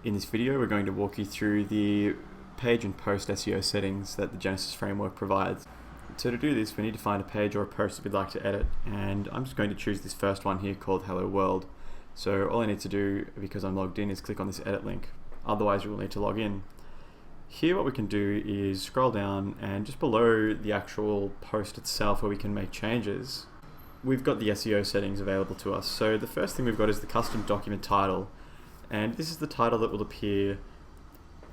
In this video, we're going to walk you through the page and post SEO settings that the Genesis framework provides. So to do this, we need to find a page or a post that we'd like to edit, and I'm just going to choose this first one here called Hello World. So all I need to do, because I'm logged in, is click on this edit link. Otherwise, you will need to log in. Here what we can do is scroll down, and just below the actual post itself where we can make changes, we've got the SEO settings available to us. So the first thing we've got is the custom document title, and this is the title that will appear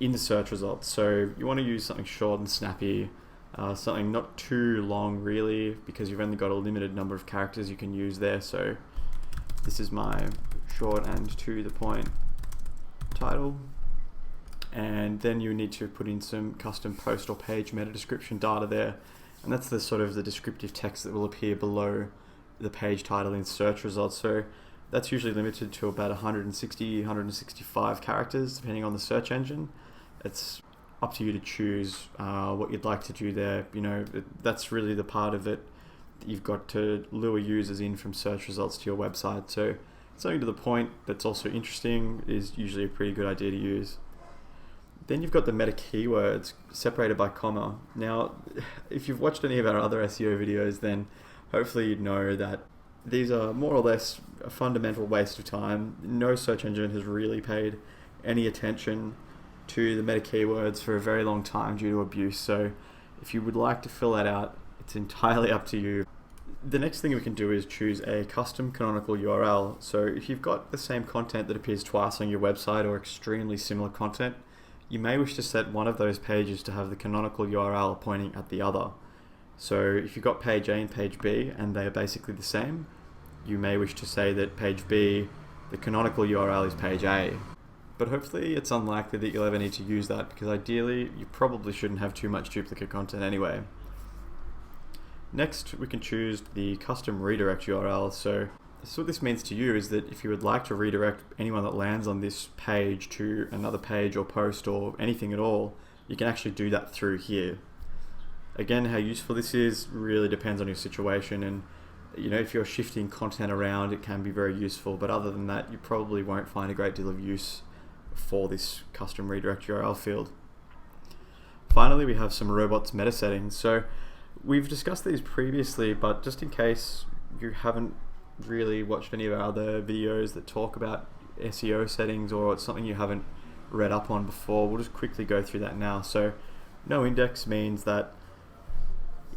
in the search results. So you want to use something short and snappy, something not too long really, because you've only got a limited number of characters you can use there. So this is my short and to the point title, and then you need to put in some custom post or page meta description data there, and that's the sort of the descriptive text that will appear below the page title in search results. So that's usually limited to about 165 characters depending on the search engine. It's up to you to choose what you'd like to do there. You know, that's really the part of it that you've got to lure users in from search results to your website. So something to the point that's also interesting is usually a pretty good idea to use. Then you've got the meta keywords separated by comma. Now, if you've watched any of our other SEO videos, then hopefully you know that these are more or less a fundamental waste of time. No search engine has really paid any attention to the meta keywords for a very long time due to abuse. So if you would like to fill that out, it's entirely up to you. The next thing we can do is choose a custom canonical URL. So if you've got the same content that appears twice on your website or extremely similar content, you may wish to set one of those pages to have the canonical URL pointing at the other. So if you've got page A and page B and they are basically the same, you may wish to say that page B, the canonical URL is page A. But hopefully it's unlikely that you'll ever need to use that, because ideally you probably shouldn't have too much duplicate content anyway. Next, we can choose the custom redirect URL. So what this means to you is that if you would like to redirect anyone that lands on this page to another page or post or anything at all, you can actually do that through here. Again, how useful this is really depends on your situation, and you know, if you're shifting content around, it can be very useful, but other than that, you probably won't find a great deal of use for this custom redirect URL field. Finally, we have some robots meta settings. So we've discussed these previously, but just in case you haven't really watched any of our other videos that talk about SEO settings, or it's something you haven't read up on before, we'll just quickly go through that now. So no index means that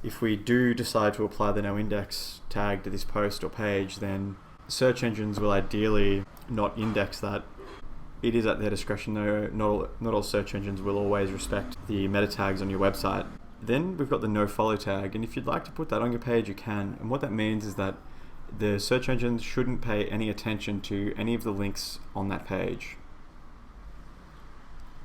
if we do decide to apply the no index tag to this post or page, then search engines will ideally not index that. It is at their discretion though. Not all search engines will always respect the meta tags on your website. Then we've got the Nofollow tag, and if you'd like to put that on your page, you can. And what that means is that the search engines shouldn't pay any attention to any of the links on that page.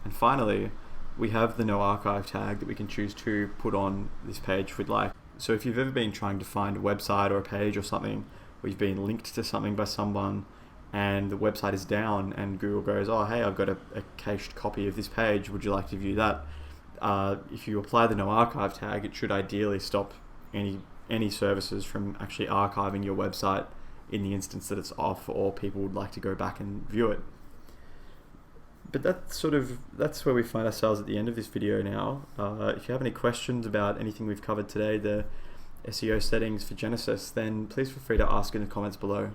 And finally, we have the no archive tag that we can choose to put on this page if we'd like. So if you've ever been trying to find a website or a page or something, where you've been linked to something by someone and the website is down, and Google goes, oh hey, I've got a cached copy of this page, would you like to view that? If you apply the no archive tag, it should ideally stop any services from actually archiving your website in the instance that it's off, or people would like to go back and view it. But that's where we find ourselves at the end of this video now. If you have any questions about anything we've covered today, the SEO settings for Genesis, then please feel free to ask in the comments below.